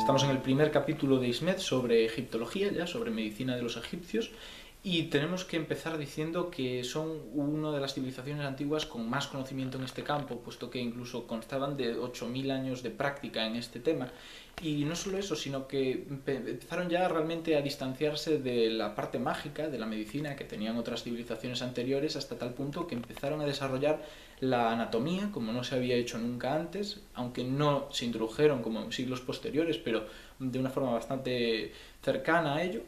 Estamos en el primer capítulo de ISMED sobre egiptología, ya sobre medicina de los egipcios, y tenemos que empezar diciendo que son una de las civilizaciones antiguas con más conocimiento en este campo, puesto que incluso constaban de 8000 años de práctica en este tema. Y no solo eso, sino que empezaron ya realmente a distanciarse de la parte mágica de la medicina que tenían otras civilizaciones anteriores, hasta tal punto que empezaron a desarrollar la anatomía como no se había hecho nunca antes, aunque no se introdujeron como en siglos posteriores, pero de una forma bastante cercana a ello.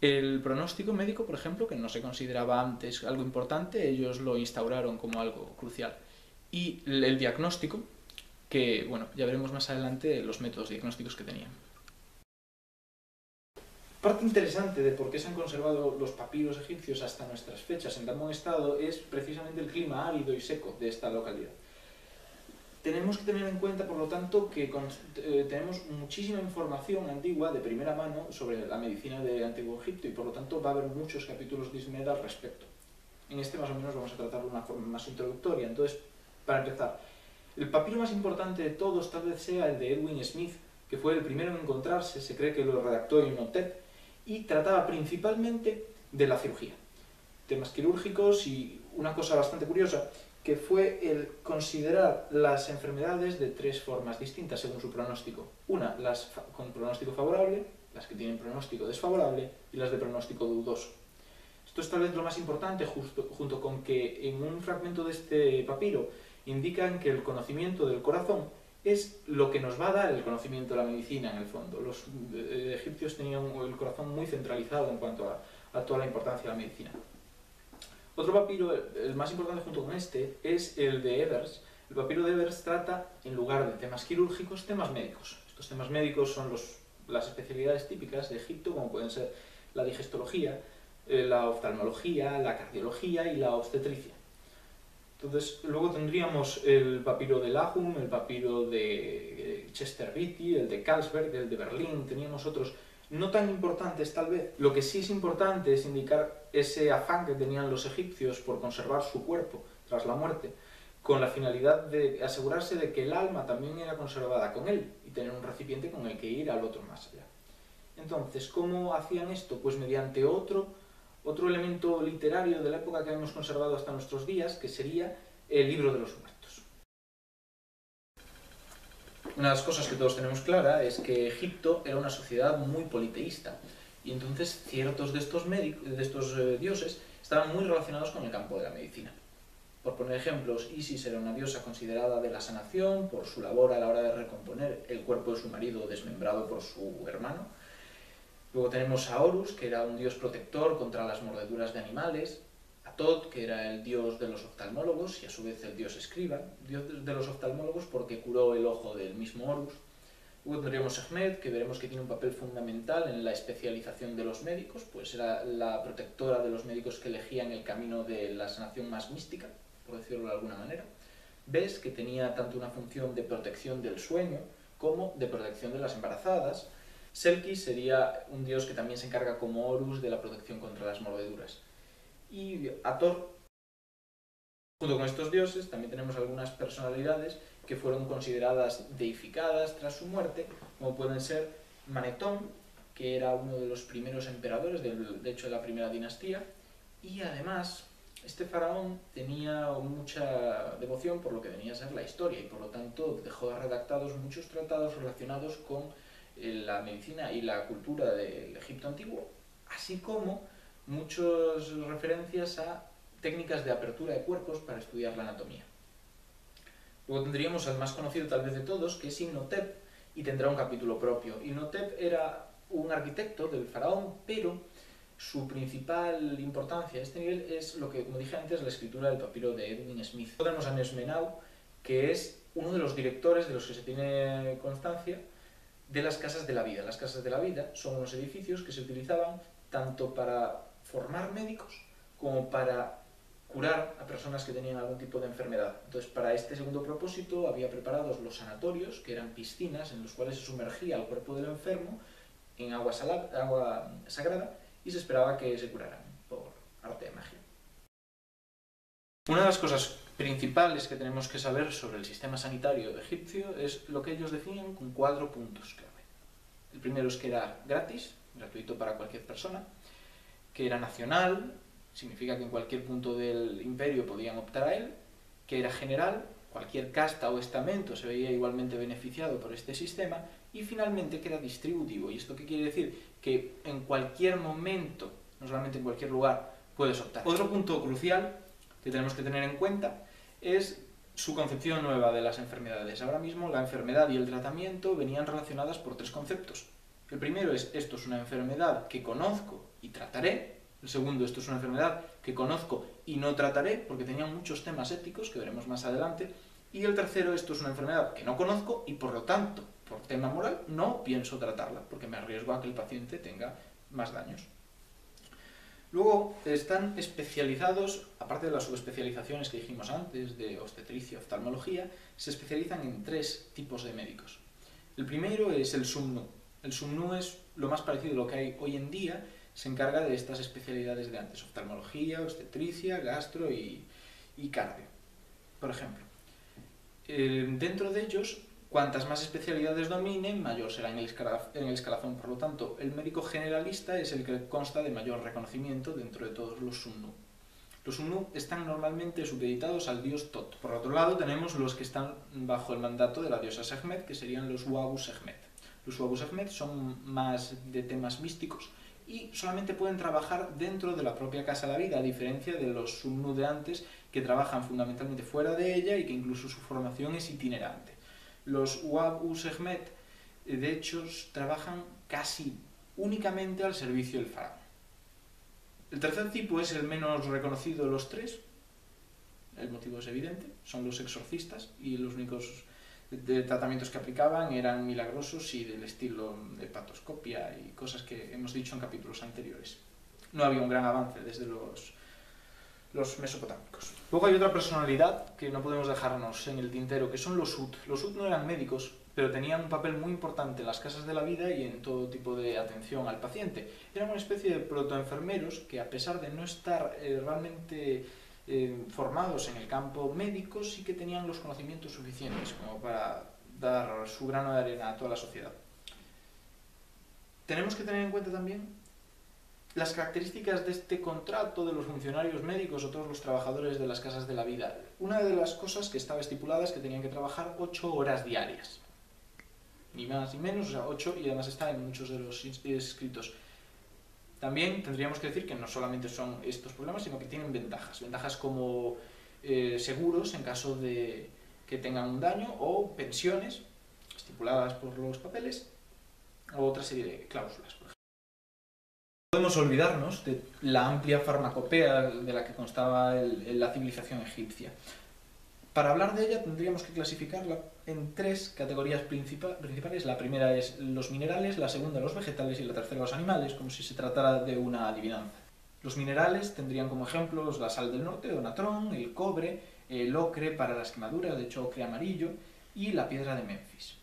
El pronóstico médico, por ejemplo, que no se consideraba antes algo importante, ellos lo instauraron como algo crucial. Y el diagnóstico, que bueno, ya veremos más adelante los métodos diagnósticos que tenían. Parte interesante de por qué se han conservado los papiros egipcios hasta nuestras fechas en tan buen estado es precisamente el clima árido y seco de esta localidad. Tenemos que tener en cuenta, por lo tanto, que tenemos muchísima información antigua de primera mano sobre la medicina de Antiguo Egipto y por lo tanto va a haber muchos capítulos de ISMED al respecto. En este más o menos vamos a tratarlo de una forma más introductoria. Entonces, para empezar, el papiro más importante de todos tal vez sea el de Edwin Smith, que fue el primero en encontrarse, se cree que lo redactó Imhotep, y trataba principalmente de la cirugía, temas quirúrgicos y una cosa bastante curiosa, que fue el considerar las enfermedades de tres formas distintas según su pronóstico. Una, las con pronóstico favorable, las que tienen pronóstico desfavorable y las de pronóstico dudoso. Esto es tal vez lo más importante, junto con que en un fragmento de este papiro indican que el conocimiento del corazón es lo que nos va a dar el conocimiento de la medicina en el fondo. Los egipcios tenían el corazón muy centralizado en cuanto a toda la importancia de la medicina. Otro papiro, el más importante junto con este, es el de Ebers. El papiro de Ebers trata, en lugar de temas quirúrgicos, temas médicos. Estos temas médicos son las especialidades típicas de Egipto, como pueden ser la digestología, la oftalmología, la cardiología y la obstetricia. Entonces, luego tendríamos el papiro de Lahum, el papiro de Chester Beatty, el de Carlsberg, el de Berlín, teníamos otros no tan importantes tal vez. Lo que sí es importante es indicar ese afán que tenían los egipcios por conservar su cuerpo tras la muerte, con la finalidad de asegurarse de que el alma también era conservada con él y tener un recipiente con el que ir al otro más allá. Entonces, ¿cómo hacían esto? Pues mediante otro elemento literario de la época que hemos conservado hasta nuestros días, que sería el libro de los muertos. Una de las cosas que todos tenemos clara es que Egipto era una sociedad muy politeísta y entonces ciertos de estos dioses estaban muy relacionados con el campo de la medicina. Por poner ejemplos, Isis era una diosa considerada de la sanación por su labor a la hora de recomponer el cuerpo de su marido desmembrado por su hermano. Luego tenemos a Horus, que era un dios protector contra las mordeduras de animales, a Tot, que era el dios de los oftalmólogos y a su vez el dios escriba, dios de los oftalmólogos porque curó el ojo del mismo Horus. Luego tendríamos a Sekhmet, que veremos que tiene un papel fundamental en la especialización de los médicos, pues era la protectora de los médicos que elegían el camino de la sanación más mística, por decirlo de alguna manera. Bes, que tenía tanto una función de protección del sueño como de protección de las embarazadas. Selkis sería un dios que también se encarga como Horus de la protección contra las mordeduras. Y Hathor, junto con estos dioses, también tenemos algunas personalidades que fueron consideradas deificadas tras su muerte, como pueden ser Manetón, que era uno de los primeros emperadores, de hecho de la primera dinastía, y además este faraón tenía mucha devoción por lo que venía a ser la historia y por lo tanto dejó redactados muchos tratados relacionados con la medicina y la cultura del Egipto antiguo, así como muchas referencias a técnicas de apertura de cuerpos para estudiar la anatomía. Luego tendríamos al más conocido tal vez de todos, que es Imhotep, y tendrá un capítulo propio. Imhotep era un arquitecto del faraón, pero su principal importancia a este nivel es lo que, como dije antes, la escritura del papiro de Edwin Smith. Tenemos a Nesmenau, que es uno de los directores de los que se tiene constancia de las casas de la vida. Las casas de la vida son unos edificios que se utilizaban tanto para formar médicos como para curar a personas que tenían algún tipo de enfermedad. Entonces, para este segundo propósito había preparados los sanatorios, que eran piscinas en los cuales se sumergía el cuerpo del enfermo en agua sagrada y se esperaba que se curaran por arte de magia. Una de las cosas principales que tenemos que saber sobre el sistema sanitario egipcio es lo que ellos definen con 4 puntos clave. El primero es que era gratis, gratuito para cualquier persona, que era nacional, significa que en cualquier punto del imperio podían optar a él, que era general, cualquier casta o estamento se veía igualmente beneficiado por este sistema, y finalmente que era distributivo. ¿Y esto qué quiere decir? Que en cualquier momento, no solamente en cualquier lugar, puedes optar. Otro punto crucial que tenemos que tener en cuenta es su concepción nueva de las enfermedades. Ahora mismo la enfermedad y el tratamiento venían relacionadas por tres conceptos. El primero es, esto es una enfermedad que conozco y trataré. El segundo, esto es una enfermedad que conozco y no trataré, porque tenían muchos temas éticos que veremos más adelante. Y el tercero, esto es una enfermedad que no conozco y por lo tanto, por tema moral, no pienso tratarla, porque me arriesgo a que el paciente tenga más daños. Luego están especializados, aparte de las subespecializaciones que dijimos antes, de obstetricia, oftalmología, se especializan en tres tipos de médicos. El primero es el SUMNU. El SUMNU es lo más parecido a lo que hay hoy en día, se encarga de estas especialidades de antes, oftalmología, obstetricia, gastro y cardio, por ejemplo. Dentro de ellos, cuantas más especialidades dominen, mayor será en el escalafón. Por lo tanto, el médico generalista es el que consta de mayor reconocimiento dentro de todos los SUMNU. Los SUMNU están normalmente supeditados al dios Tot. Por otro lado, tenemos los que están bajo el mandato de la diosa Sekhmet, que serían los Uagu Sekhmet. Los Uagu Sekhmet son más de temas místicos y solamente pueden trabajar dentro de la propia Casa de la Vida, a diferencia de los SUMNU de antes, que trabajan fundamentalmente fuera de ella y que incluso su formación es itinerante. Los Uagu Sekhmet, de hecho, trabajan casi únicamente al servicio del faraón. El tercer tipo es el menos reconocido de los tres. El motivo es evidente, son los exorcistas, y los únicos tratamientos que aplicaban eran milagrosos y del estilo de patoscopia y cosas que hemos dicho en capítulos anteriores. No había un gran avance desde los mesopotámicos. Luego hay otra personalidad que no podemos dejarnos en el tintero, que son los Ut. Los Ut no eran médicos, pero tenían un papel muy importante en las casas de la vida y en todo tipo de atención al paciente. Eran una especie de protoenfermeros que, a pesar de no estar realmente formados en el campo médico, sí que tenían los conocimientos suficientes como para dar su grano de arena a toda la sociedad. Tenemos que tener en cuenta también las características de este contrato de los funcionarios médicos o todos los trabajadores de las casas de la vida. Una de las cosas que estaba estipulada es que tenían que trabajar 8 horas diarias. Ni más ni menos, o sea, 8, y además está en muchos de los escritos. También tendríamos que decir que no solamente son estos problemas, sino que tienen ventajas. Ventajas como seguros en caso de que tengan un daño, o pensiones estipuladas por los papeles, o otra serie de cláusulas, por ejemplo. No podemos olvidarnos de la amplia farmacopea de la que constaba la civilización egipcia. Para hablar de ella tendríamos que clasificarla en tres categorías principales. La primera es los minerales, la segunda los vegetales y la tercera los animales, como si se tratara de una adivinanza. Los minerales tendrían como ejemplos la sal del norte, onatrón, el cobre, el ocre para las quemaduras, de hecho ocre amarillo, y la piedra de Memphis.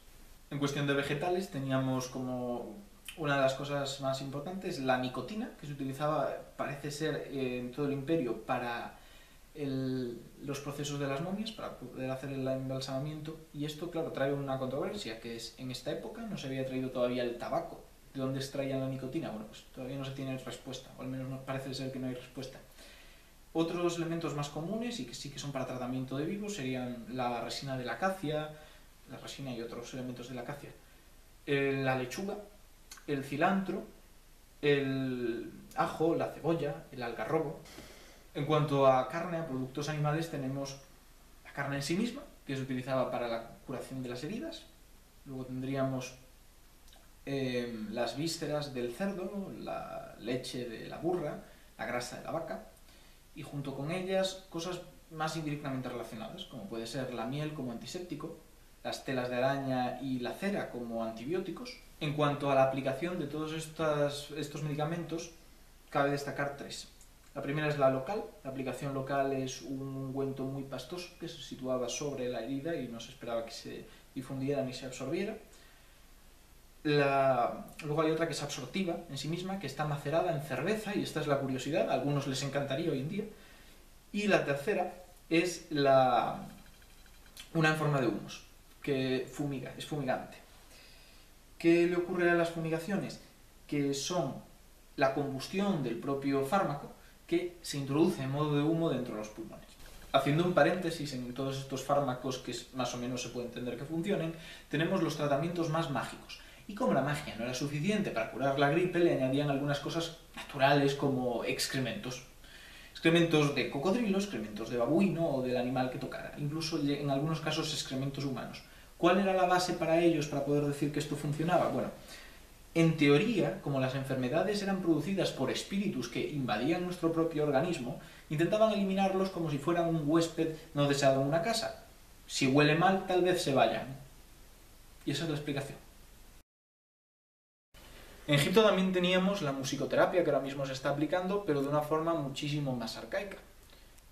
En cuestión de vegetales teníamos como una de las cosas más importantes la nicotina, que se utilizaba, parece ser, en todo el imperio para los procesos de las momias, para poder hacer el embalsamamiento. Y esto, claro, trae una controversia, que es, en esta época no se había traído todavía el tabaco. ¿De dónde extraían la nicotina? Bueno, pues todavía no se tiene respuesta, o al menos parece ser que no hay respuesta. Otros elementos más comunes, y que sí que son para tratamiento de vivos, serían la resina de la acacia, la resina y otros elementos de la acacia, la lechuga, el cilantro, el ajo, la cebolla, el algarrobo. En cuanto a carne, a productos animales, tenemos la carne en sí misma, que se utilizaba para la curación de las heridas. Luego tendríamos las vísceras del cerdo, la leche de la burra, la grasa de la vaca, y junto con ellas cosas más indirectamente relacionadas, como puede ser la miel como antiséptico, las telas de araña y la cera como antibióticos. En cuanto a la aplicación de todos estos medicamentos, cabe destacar tres. La primera es la local. La aplicación local es un ungüento muy pastoso que se situaba sobre la herida y no se esperaba que se difundiera ni se absorbiera. Luego hay otra que es absortiva en sí misma, que está macerada en cerveza, y esta es la curiosidad, a algunos les encantaría hoy en día. Y la tercera es una en forma de humos, que fumiga, es fumigante. ¿Qué le ocurre a las fumigaciones? Que son la combustión del propio fármaco que se introduce en modo de humo dentro de los pulmones. Haciendo un paréntesis en todos estos fármacos que más o menos se puede entender que funcionen, tenemos los tratamientos más mágicos. Y como la magia no era suficiente para curar la gripe, le añadían algunas cosas naturales como excrementos. Excrementos de cocodrilo, excrementos de babuino o del animal que tocara, incluso en algunos casos excrementos humanos. ¿Cuál era la base para ellos para poder decir que esto funcionaba? Bueno, en teoría, como las enfermedades eran producidas por espíritus que invadían nuestro propio organismo, intentaban eliminarlos como si fueran un huésped no deseado en una casa. Si huele mal, tal vez se vayan. Y esa es la explicación. En Egipto también teníamos la musicoterapia, que ahora mismo se está aplicando, pero de una forma muchísimo más arcaica.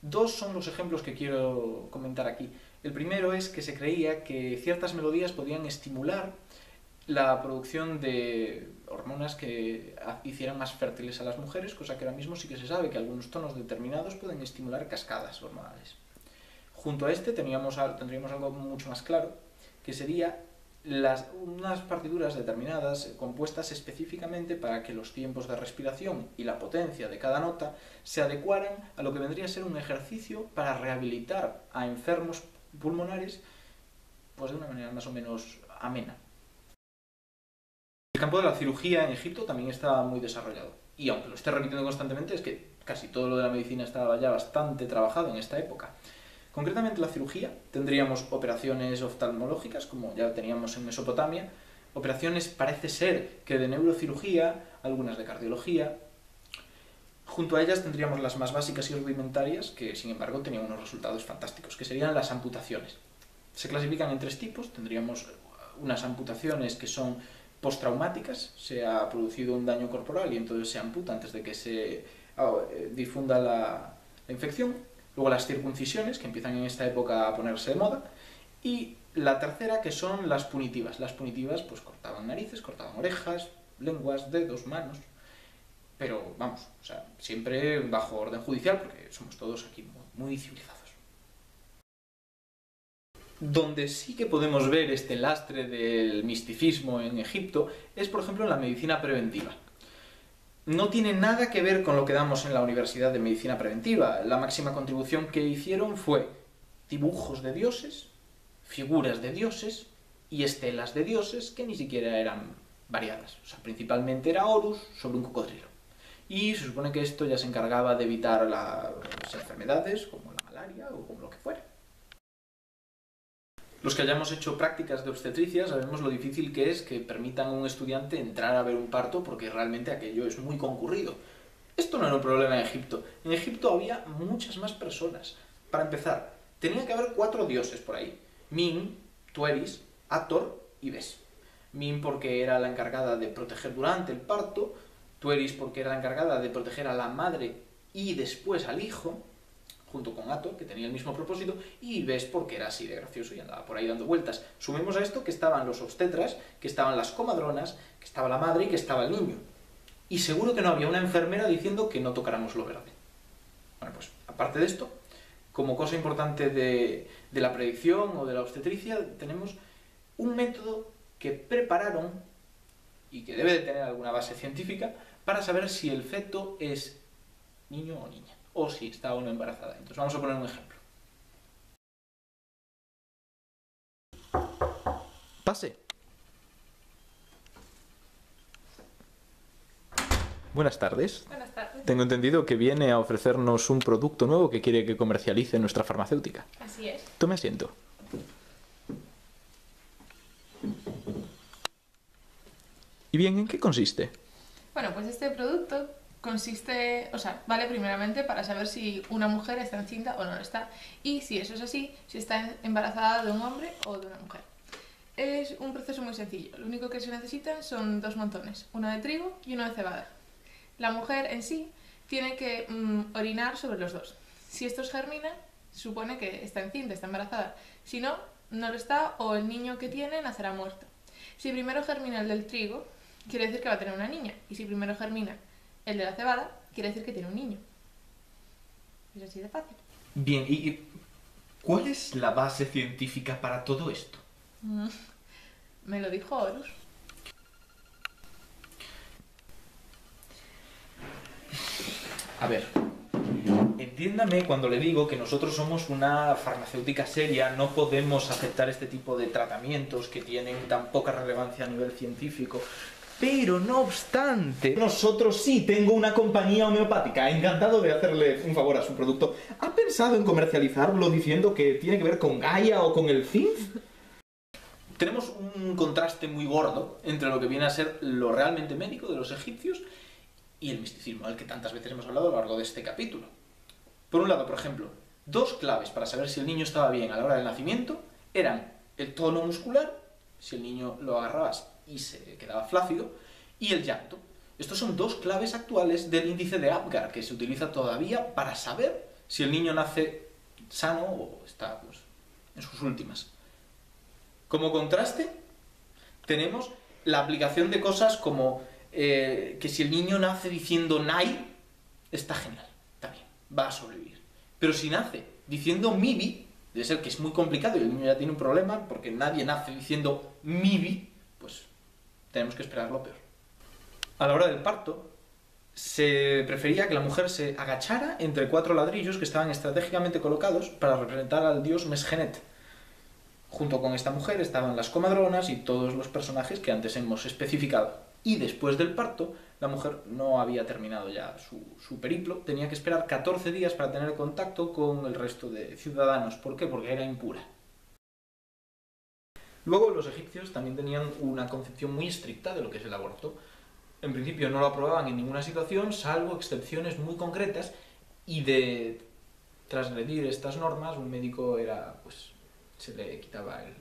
Dos son los ejemplos que quiero comentar aquí. El primero es que se creía que ciertas melodías podían estimular la producción de hormonas que hicieran más fértiles a las mujeres, cosa que ahora mismo sí que se sabe que algunos tonos determinados pueden estimular cascadas hormonales. Junto a este tendríamos algo mucho más claro, que sería unas partituras determinadas compuestas específicamente para que los tiempos de respiración y la potencia de cada nota se adecuaran a lo que vendría a ser un ejercicio para rehabilitar a enfermos pulmonares pues de una manera más o menos amena. El campo de la cirugía en Egipto también estaba muy desarrollado, y aunque lo esté repitiendo constantemente, es que casi todo lo de la medicina estaba ya bastante trabajado en esta época. Concretamente la cirugía, tendríamos operaciones oftalmológicas, como ya teníamos en Mesopotamia, operaciones parece ser que de neurocirugía, algunas de cardiología. Junto a ellas tendríamos las más básicas y rudimentarias, que sin embargo tenían unos resultados fantásticos, que serían las amputaciones. Se clasifican en tres tipos. Tendríamos unas amputaciones que son postraumáticas, se ha producido un daño corporal y entonces se amputa antes de que se difunda la infección. Luego las circuncisiones, que empiezan en esta época a ponerse de moda. Y la tercera, que son las punitivas. Las punitivas pues cortaban narices, cortaban orejas, lenguas, dedos, manos. Pero vamos, o sea, siempre bajo orden judicial, porque somos todos aquí muy civilizados. Donde sí que podemos ver este lastre del misticismo en Egipto es, por ejemplo, en la medicina preventiva. No tiene nada que ver con lo que damos en la Universidad de Medicina Preventiva. La máxima contribución que hicieron fue dibujos de dioses, figuras de dioses y estelas de dioses que ni siquiera eran variadas. O sea, principalmente era Horus sobre un cocodrilo. Y se supone que esto ya se encargaba de evitar las enfermedades, como la malaria o como lo que fuera. Los que hayamos hecho prácticas de obstetricia sabemos lo difícil que es que permitan a un estudiante entrar a ver un parto porque realmente aquello es muy concurrido. Esto no era un problema en Egipto. En Egipto había muchas más personas. Para empezar, tenía que haber 4 dioses por ahí. Min, Tueris, Hathor y Bes. Min porque era la encargada de proteger durante el parto, Tueris porque era la encargada de proteger a la madre y después al hijo, junto con Hathor, que tenía el mismo propósito, y Bes porque era así de gracioso y andaba por ahí dando vueltas. Sumemos a esto que estaban los obstetras, que estaban las comadronas, que estaba la madre y que estaba el niño. Y seguro que no había una enfermera diciendo que no tocáramos lo verde. Bueno, pues aparte de esto, como cosa importante de la predicción o de la obstetricia, tenemos un método que prepararon, y que debe de tener alguna base científica, para saber si el feto es niño o niña, o si está o no embarazada. Entonces vamos a poner un ejemplo. Pase. Buenas tardes. Buenas tardes. Tengo entendido que viene a ofrecernos un producto nuevo que quiere que comercialice nuestra farmacéutica. Así es. Tome asiento. ¿Y bien, en qué consiste? Bueno, pues este producto consiste, vale primeramente para saber si una mujer está encinta o no lo está, y si eso es así, si está embarazada de un hombre o de una mujer. Es un proceso muy sencillo. Lo único que se necesitan son 2 montones, uno de trigo y uno de cebada. La mujer en sí tiene que orinar sobre los dos. Si estos germinan, supone que está encinta, está embarazada. Si no, no lo está, o el niño que tiene nacerá muerto. Si primero germina el del trigo, quiere decir que va a tener una niña. Y si primero germina el de la cebada, quiere decir que tiene un niño. Es así de fácil. Bien, ¿y cuál es la base científica para todo esto? Me lo dijo Horus. A ver, entiéndame cuando le digo que nosotros somos una farmacéutica seria, no podemos aceptar este tipo de tratamientos que tienen tan poca relevancia a nivel científico. Pero no obstante, nosotros sí, tengo una compañía homeopática, encantado de hacerle un favor a su producto. ¿Ha pensado en comercializarlo diciendo que tiene que ver con Gaia o con el zinc? Tenemos un contraste muy gordo entre lo que viene a ser lo realmente médico de los egipcios y el misticismo, del que tantas veces hemos hablado a lo largo de este capítulo. Por un lado, por ejemplo, dos claves para saber si el niño estaba bien a la hora del nacimiento eran el tono muscular, si el niño lo agarrabas y se quedaba flácido, y el llanto. Estos son dos claves actuales del índice de Apgar, que se utiliza todavía para saber si el niño nace sano o está pues, en sus últimas. Como contraste, tenemos la aplicación de cosas como que si el niño nace diciendo Nai, está genial, está bien, va a sobrevivir. Pero si nace diciendo Mibi, debe ser que es muy complicado y el niño ya tiene un problema, porque nadie nace diciendo Mibi, pues tenemos que esperar lo peor. A la hora del parto, se prefería que la mujer se agachara entre 4 ladrillos que estaban estratégicamente colocados para representar al dios Mesgenet. Junto con esta mujer estaban las comadronas y todos los personajes que antes hemos especificado. Y después del parto, la mujer no había terminado ya su periplo, tenía que esperar 14 días para tener contacto con el resto de ciudadanos. ¿Por qué? Porque era impura. Luego los egipcios también tenían una concepción muy estricta de lo que es el aborto. En principio no lo aprobaban en ninguna situación, salvo excepciones muy concretas, y de transgredir estas normas, un médico pues, se le quitaba el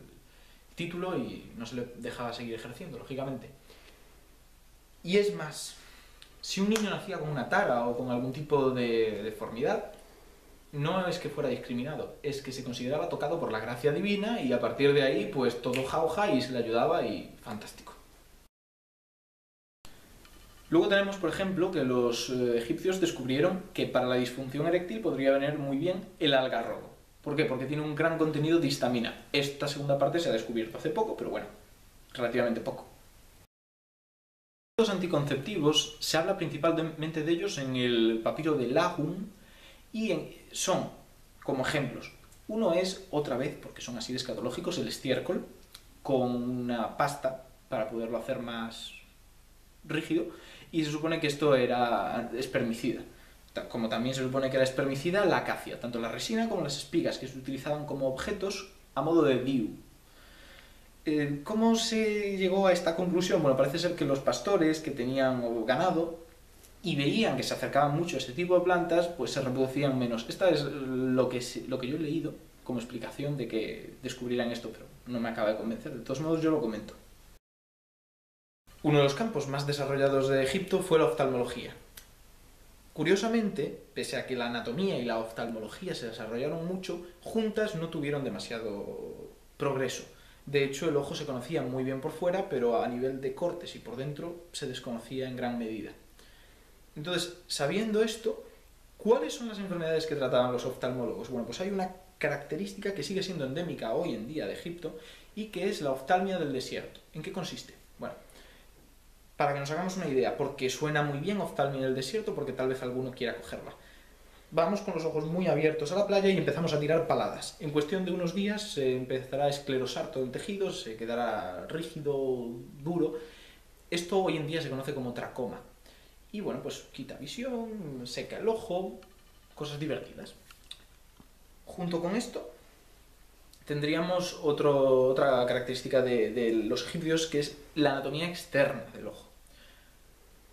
título y no se le dejaba seguir ejerciendo, lógicamente. Y es más, si un niño nacía con una tara o con algún tipo de deformidad, no es que fuera discriminado, es que se consideraba tocado por la gracia divina y a partir de ahí, pues todo jauja y se le ayudaba y fantástico. Luego tenemos, por ejemplo, que los egipcios descubrieron que para la disfunción eréctil podría venir muy bien el algarrobo. ¿Por qué? Porque tiene un gran contenido de histamina. Esta segunda parte se ha descubierto hace poco, pero bueno, relativamente poco. Los anticonceptivos, se habla principalmente de ellos en el papiro de Lahun y son, como ejemplos, uno es, otra vez, porque son así de escatológicos, el estiércol, con una pasta para poderlo hacer más rígido, y se supone que esto era espermicida. Como también se supone que era espermicida la acacia, tanto la resina como las espigas, que se utilizaban como objetos a modo de diu. ¿Cómo se llegó a esta conclusión? Bueno, parece ser que los pastores que tenían ganado y veían que se acercaban mucho a este tipo de plantas, pues se reproducían menos. Esta es lo que yo he leído como explicación de que descubrieran esto, pero no me acaba de convencer. De todos modos, yo lo comento. Uno de los campos más desarrollados de Egipto fue la oftalmología. Curiosamente, pese a que la anatomía y la oftalmología se desarrollaron mucho, juntas no tuvieron demasiado progreso. De hecho, el ojo se conocía muy bien por fuera, pero a nivel de cortes y por dentro se desconocía en gran medida. Entonces, sabiendo esto, ¿cuáles son las enfermedades que trataban los oftalmólogos? Bueno, pues hay una característica que sigue siendo endémica hoy en día de Egipto y que es la oftalmia del desierto. ¿En qué consiste? Bueno, para que nos hagamos una idea, porque suena muy bien oftalmia del desierto, porque tal vez alguno quiera cogerla. Vamos con los ojos muy abiertos a la playa y empezamos a tirar paladas. En cuestión de unos días se empezará a esclerosar todo el tejido, se quedará rígido, duro. Esto hoy en día se conoce como tracoma. Y bueno, pues quita visión, seca el ojo, cosas divertidas. Junto con esto tendríamos otra característica de los egipcios, que es la anatomía externa del ojo.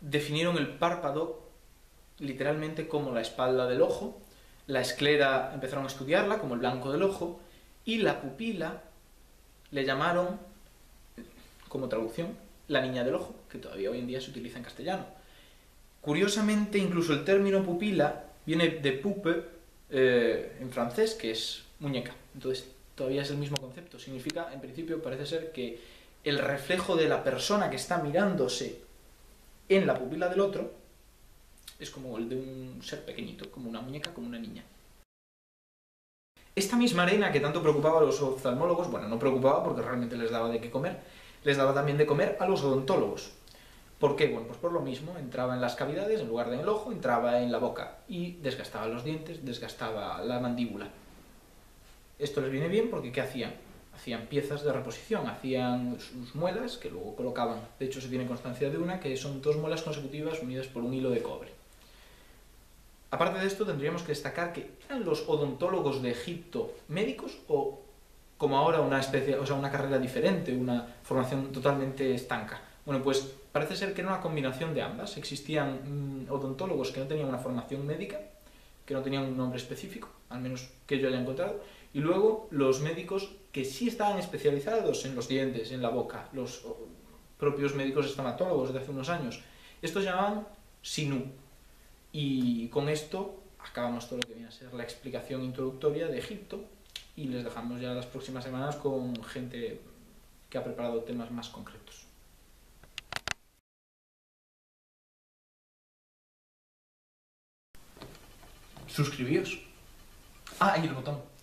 Definieron el párpado literalmente como la espalda del ojo, la esclera empezaron a estudiarla como el blanco del ojo, y la pupila le llamaron, como traducción, la niña del ojo, que todavía hoy en día se utiliza en castellano. Curiosamente, incluso el término pupila viene de poupe en francés, que es muñeca. Entonces, todavía es el mismo concepto. Significa, en principio, parece ser que el reflejo de la persona que está mirándose en la pupila del otro es como el de un ser pequeñito, como una muñeca, como una niña. Esta misma arena que tanto preocupaba a los oftalmólogos, bueno, no preocupaba porque realmente les daba de qué comer, les daba también de comer a los odontólogos. ¿Por qué? Bueno, pues por lo mismo, entraba en las cavidades, en lugar de en el ojo, entraba en la boca y desgastaba los dientes, desgastaba la mandíbula. Esto les viene bien porque ¿qué hacían? Hacían piezas de reposición, hacían sus muelas que luego colocaban. De hecho, se tiene constancia de una que son 2 muelas consecutivas unidas por un hilo de cobre. Aparte de esto, tendríamos que destacar que eran los odontólogos de Egipto médicos o, como ahora, una carrera diferente, una formación totalmente estanca. Bueno, pues parece ser que era una combinación de ambas. Existían odontólogos que no tenían una formación médica, que no tenían un nombre específico, al menos que yo haya encontrado, y luego los médicos que sí estaban especializados en los dientes, en la boca, los propios médicos estomatólogos de hace unos años. Estos llamaban Sinu. Y con esto acabamos todo lo que viene a ser la explicación introductoria de Egipto y les dejamos ya las próximas semanas con gente que ha preparado temas más concretos. Suscribíos. Ah, y el botón.